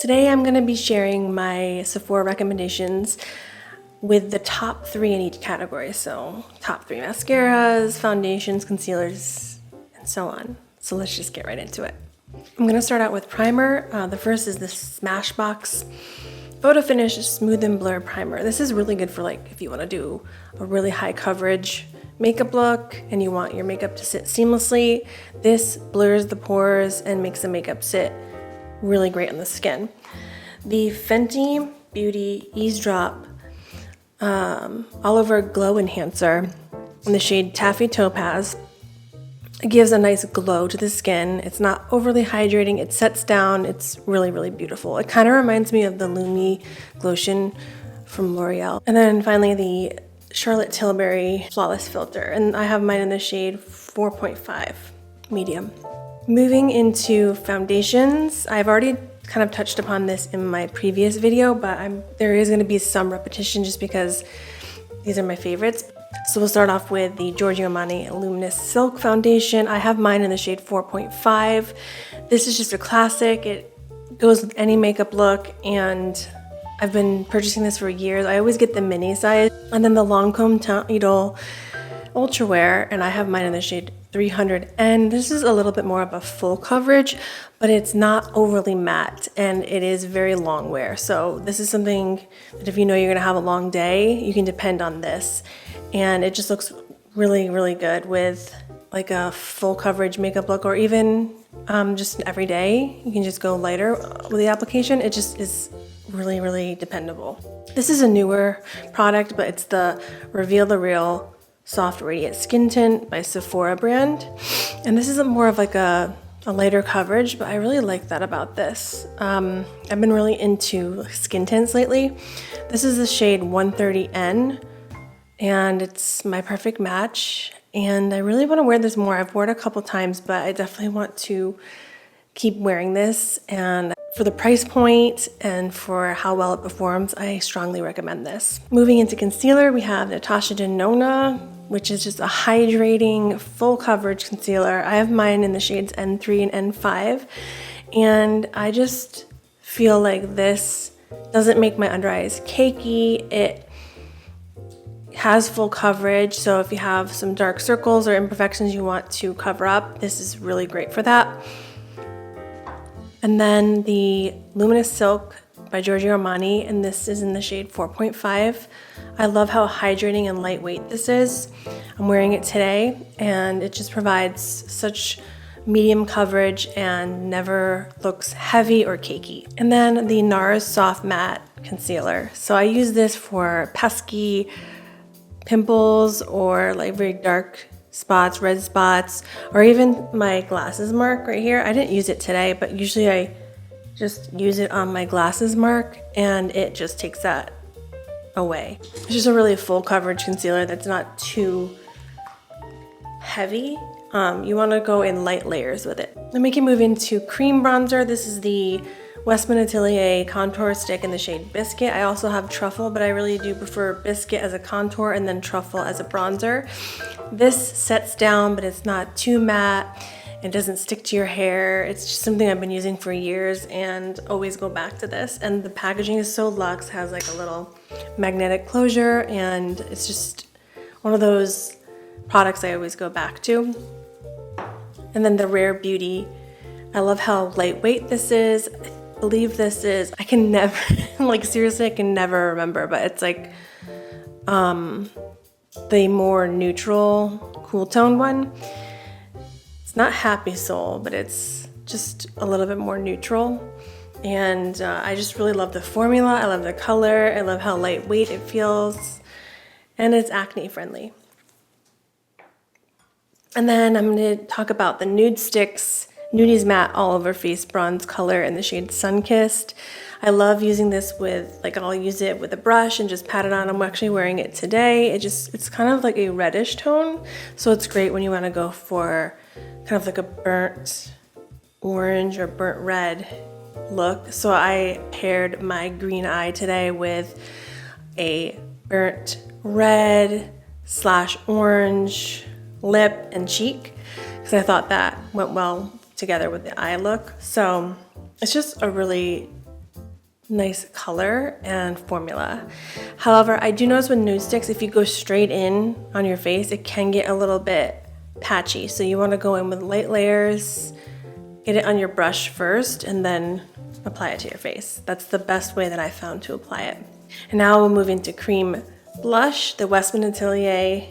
Today I'm going to be sharing my Sephora recommendations with the top 3 in each category. So top 3 mascaras, foundations, concealers, and so on. So let's just get right into it. I'm going to start out with primer. The first is the Smashbox Photo Finish Smooth and Blur Primer. This is really good for like if you want to do a really high coverage makeup look and you want your makeup to sit seamlessly. This blurs the pores and makes the makeup sit really great on the skin. The Fenty Beauty Eavesdrop All Over Glow Enhancer in the shade Taffy Topaz. It gives a nice glow to the skin. It's not overly hydrating. It sets down. It's really, really beautiful. It kind of reminds me of the Lumi Glotion from L'Oreal. And then finally the Charlotte Tilbury Flawless Filter. And I have mine in the shade 4.5 medium. Moving into foundations, I've already kind of touched upon this in my previous video, but there is going to be some repetition just because these are my favorites. So we'll start off with the Giorgio Armani Luminous Silk Foundation. I have mine in the shade 4.5. This is just a classic. It goes with any makeup look, and I've been purchasing this for years. I always get the mini size. And then the Lancome Idole Ultra Wear, and I have mine in the shade 300, and this is a little bit more of a full coverage, but it's not overly matte, and it is very long wear. So this is something that if you know you're gonna have a long day, you can depend on this. And it just looks really, really good with like a full coverage makeup look, or even just an everyday. You can just go lighter with the application. It just is really, really dependable. This is a newer product, but it's the Reveal the Real Soft Radiant Skin Tint by Sephora brand. And this is more of like a lighter coverage, but I really like that about this. I've been really into skin tints lately. This is the shade 130N, and it's my perfect match. And I really want to wear this more. I've worn it a couple times, but I definitely want to keep wearing this. And for the price point and for how well it performs, I strongly recommend this. Moving into concealer, we have Natasha Denona, which is just a hydrating, full coverage concealer. I have mine in the shades N3 and N5. And I just feel like this doesn't make my under eyes cakey. It has full coverage, so if you have some dark circles or imperfections you want to cover up, this is really great for that. And then the Luminous Silk by Giorgio Armani, and this is in the shade 4.5. I love how hydrating and lightweight this is. I'm wearing it today, and it just provides such medium coverage and never looks heavy or cakey. And then the Nars Soft Matte Concealer. So I use this for pesky pimples or like very dark spots, red spots, or even my glasses mark right here. I didn't use it today, but usually I just use it on my glasses mark and it just takes that away. It's just a really full coverage concealer that's not too heavy. You want to go in light layers with it. Then we can move into cream bronzer. This is the Westman Atelier Contour Stick in the shade Biscuit. I also have Truffle, but I really do prefer Biscuit as a contour and then Truffle as a bronzer. This sets down, but it's not too matte. It doesn't stick to your hair. It's just something I've been using for years and always go back to this. And the packaging is so luxe, has like a little magnetic closure, and it's just one of those products I always go back to. And then the Rare Beauty. I love how lightweight this is. I believe this is, I can never, like seriously, I can never remember, but it's like the more neutral, cool tone one. It's not Happy Soul, but it's just a little bit more neutral. And I just really love the formula. I love the color. I love how lightweight it feels. And it's acne friendly. And then I'm going to talk about the Nudestix Nudies Matte All Over Face Bronze Color in the shade Sunkissed. I love using this with, like I'll use it with a brush and just pat it on. I'm actually wearing it today. It's kind of like a reddish tone. So it's great when you want to go for kind of like a burnt orange or burnt red look. So I paired my green eye today with a burnt red / orange lip and cheek because I thought that went well together with the eye look. So it's just a really nice color and formula. However, I do notice with Nudestix, if you go straight in on your face, it can get a little bit patchy. So you want to go in with light layers, get it on your brush first, and then apply it to your face. That's the best way that I found to apply it. And now we'll move into cream blush, the Westman Atelier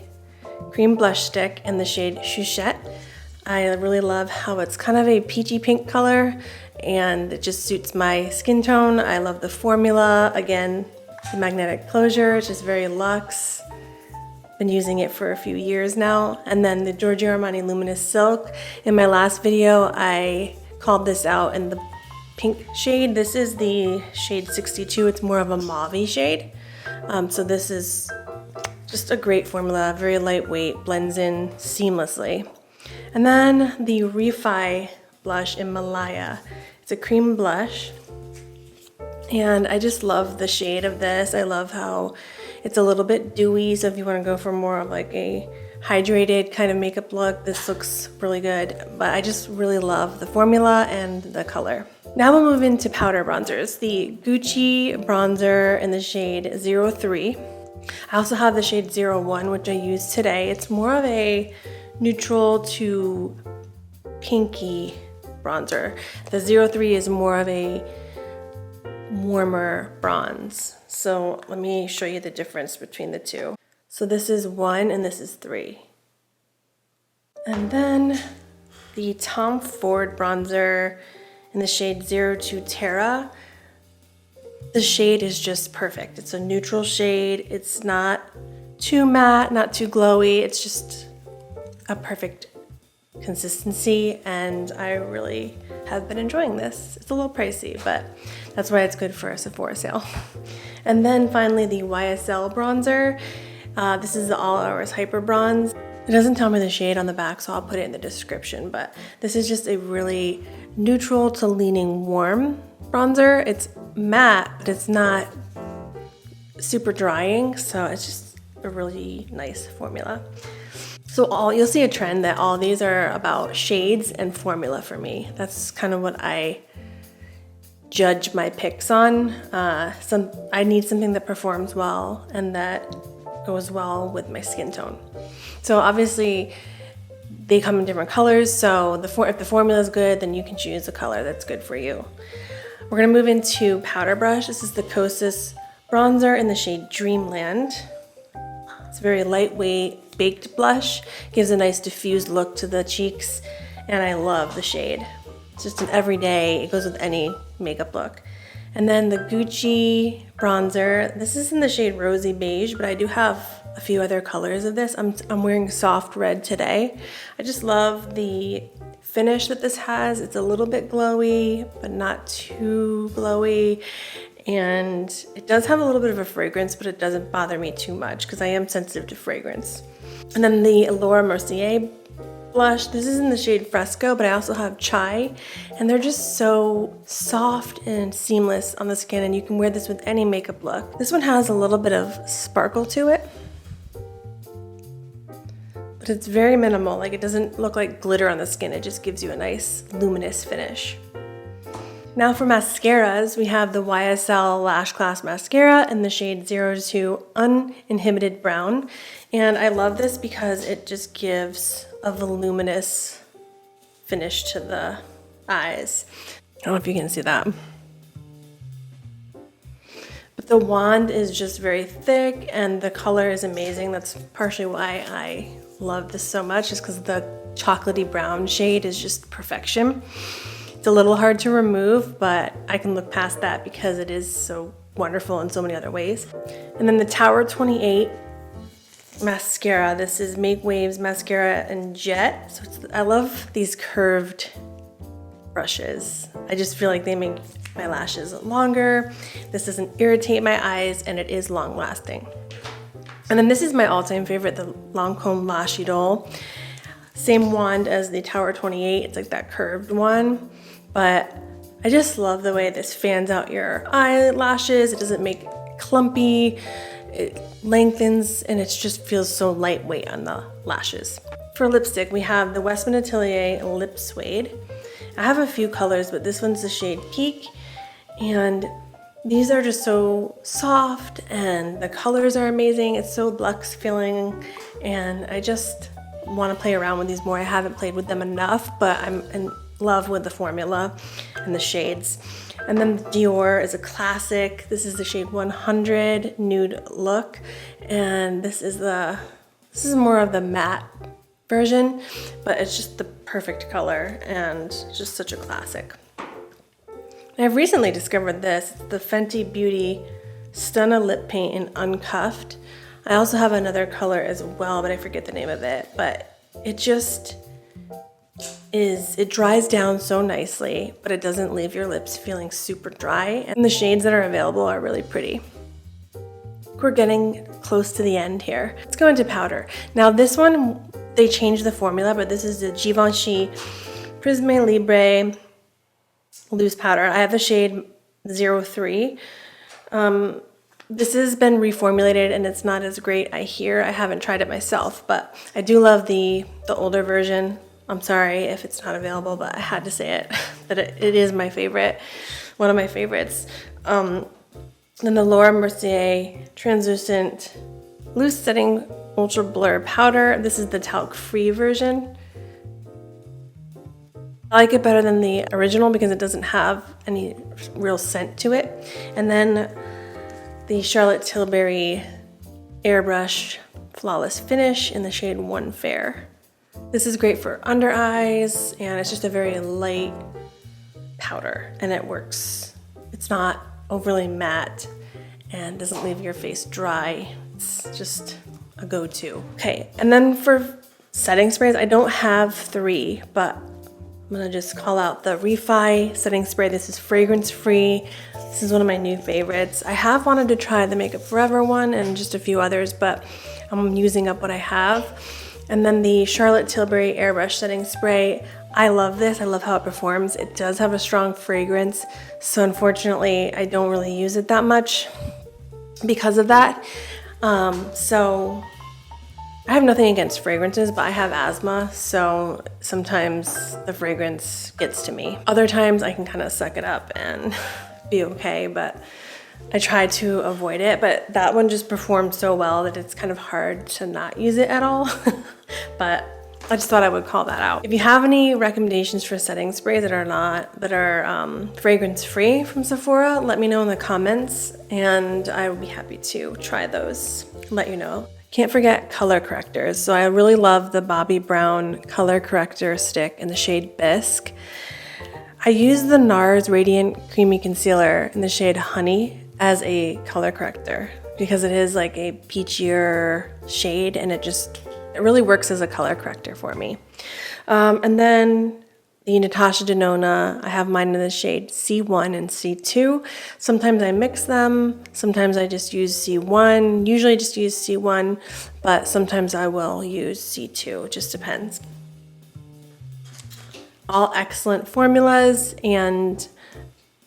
cream blush stick in the shade Choquette. I really love how it's kind of a peachy pink color and it just suits my skin tone. I love the formula. Again, the magnetic closure, it's just very luxe. Been using it for a few years now. And then the Giorgio Armani Luminous Silk. In my last video, I called this out in the pink shade. This is the shade 62. It's more of a mauve shade. So this is just a great formula, very lightweight, blends in seamlessly. And then the Refy blush in Malaya. It's a cream blush. And I just love the shade of this. I love how it's a little bit dewy, so if you want to go for more of like a hydrated kind of makeup look, this looks really good. But I just really love the formula and the color. Now we'll move into powder bronzers. The Gucci bronzer in the shade 03. I also have the shade 01, which I used today. It's more of a neutral to pinky bronzer. The 03 is more of a warmer bronze. So let me show you the difference between the two. So this is 1 and this is 3. And then the Tom Ford bronzer in the shade 02 Terra. The shade is just perfect. It's a neutral shade. It's not too matte, not too glowy. It's just a perfect consistency, and I really have been enjoying this. It's a little pricey, but that's why it's good for a Sephora sale. And then finally the YSL bronzer. This is the All Hours Hyper Bronze. It doesn't tell me the shade on the back, so I'll put it in the description, but this is just a really neutral to leaning warm bronzer. It's matte, but it's not super drying, so it's just a really nice formula. So you'll see a trend that all these are about shades and formula for me. That's kind of what I judge my picks on. I need something that performs well and that goes well with my skin tone. So obviously they come in different colors, so if the formula is good, then you can choose a color that's good for you. We're gonna move into powder brush. This is the Kosas bronzer in the shade Dreamland. It's very lightweight, baked blush. Gives a nice diffused look to the cheeks, and I love the shade. It's just an everyday, it goes with any makeup look. And then the Gucci bronzer. This is in the shade Rosy Beige, but I do have a few other colors of this. I'm wearing soft red today. I just love the finish that this has. It's a little bit glowy, but not too glowy. And it does have a little bit of a fragrance, but it doesn't bother me too much because I am sensitive to fragrance. And then the Allure Mercier blush. This is in the shade Fresco, but I also have Chai. And they're just so soft and seamless on the skin, and you can wear this with any makeup look. This one has a little bit of sparkle to it, but it's very minimal. Like, it doesn't look like glitter on the skin. It just gives you a nice luminous finish. Now for mascaras, we have the YSL Lash Class Mascara in the shade 02 Uninhibited Brown. And I love this because it just gives a voluminous finish to the eyes. I don't know if you can see that. But the wand is just very thick and the color is amazing. That's partially why I love this so much, is because the chocolatey brown shade is just perfection. It's a little hard to remove, but I can look past that because it is so wonderful in so many other ways. And then the Tower 28 mascara. This is Make Waves Mascara in Jet. So I love these curved brushes. I just feel like they make my lashes longer. This doesn't irritate my eyes, and it is long lasting. And then this is my all-time favorite, the Lancome Lash Idole. Same wand as the Tower 28. It's like that curved one. But I just love the way this fans out your eyelashes. It doesn't make it clumpy. It lengthens, and it just feels so lightweight on the lashes. For lipstick, we have the Westman Atelier Lip Suede. I have a few colors, but this one's the shade Peak. And These are just so soft and the colors are amazing. It's so luxe feeling and I just want to play around with these more. I haven't played with them enough, but I'm in love with the formula and the shades. And then Dior is a classic. This is the shade 100 Nude Look, and this is more of the matte version, but it's just the perfect color and just such a classic. I've recently discovered this, the Fenty Beauty Stunna Lip Paint in Uncuffed. I also have another color as well, but I forget the name of it, but it just it dries down so nicely, but it doesn't leave your lips feeling super dry, and the shades that are available are really pretty. We're getting close to the end here. Let's go into powder. Now this one, they changed the formula, but this is the Givenchy Prisme Libre loose powder. I have the shade 03. This has been reformulated and it's not as great, I hear. I haven't tried it myself, but I do love the older version. I'm sorry if it's not available, but I had to say it, that it is my favorite, one of my favorites. Then the Laura Mercier Translucent Loose Setting Ultra Blur Powder. This is the talc-free version. I like it better than the original because it doesn't have any real scent to it. And then the Charlotte Tilbury Airbrush Flawless Finish in the shade 1 Fair. This is great for under eyes, and it's just a very light powder, and it works. It's not overly matte and doesn't leave your face dry. It's just a go-to. Okay, and then for setting sprays, I don't have 3, but I'm gonna just call out the Refy setting spray. This is fragrance free. This is one of my new favorites. I have wanted to try the Makeup Forever one and just a few others, but I'm using up what I have. And then the Charlotte Tilbury Airbrush setting spray. I love this. I love how it performs. It does have a strong fragrance, so unfortunately I don't really use it that much because of that. So I have nothing against fragrances, but I have asthma, so sometimes the fragrance gets to me. Other times I can kind of suck it up and be okay, but I try to avoid it. But that one just performed so well that it's kind of hard to not use it at all. But I just thought I would call that out. If you have any recommendations for setting sprays that are fragrance free from Sephora, let me know in the comments and I would be happy to try those, let you know. Can't forget color correctors. So I really love the Bobbi Brown color corrector stick in the shade Bisque. I use the Nars Radiant Creamy Concealer in the shade Honey as a color corrector because it is like a peachier shade and it really works as a color corrector for me. And then the Natasha Denona, I have mine in the shade C1 and C2. Sometimes I mix them, sometimes I just use C1, usually just use C1, but sometimes I will use C2, it just depends. All excellent formulas and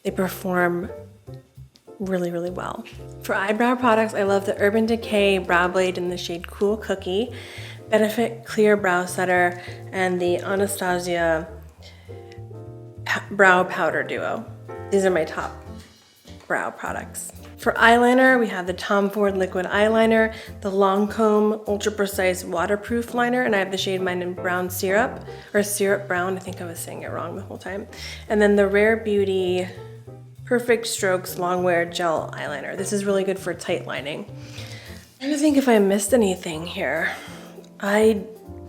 they perform really, really well. For eyebrow products, I love the Urban Decay Brow Blade in the shade Cool Cookie, Benefit Clear Brow Setter, and the Anastasia Brow Powder Duo. These are my top brow products. For eyeliner, we have the Tom Ford Liquid Eyeliner, the Lancome Ultra Precise Waterproof Liner, and I have the shade mine in Brown Syrup, or Syrup Brown, I think I was saying it wrong the whole time. And then the Rare Beauty Perfect Strokes Longwear Gel Eyeliner. This is really good for tight lining. I'm trying to think if I missed anything here. I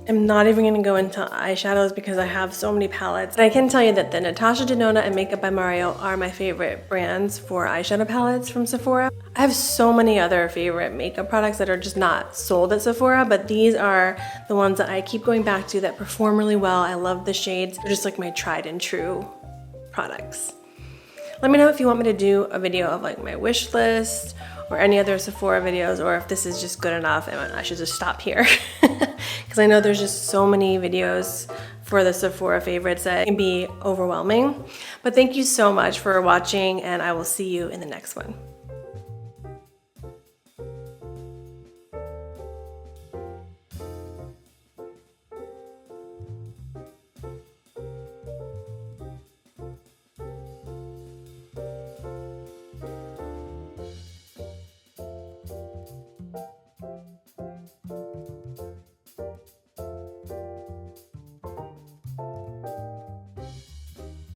am not even going to go into eyeshadows because I have so many palettes. I can tell you that the Natasha Denona and Makeup by Mario are my favorite brands for eyeshadow palettes from Sephora. I have so many other favorite makeup products that are just not sold at Sephora, but these are the ones that I keep going back to that perform really well. I love the shades. They're just like my tried and true products. Let me know if you want me to do a video of like my wish list or any other Sephora videos, or if this is just good enough and I should just stop here. Because I know there's just so many videos for the Sephora favorites that can be overwhelming. But thank you so much for watching and I will see you in the next one.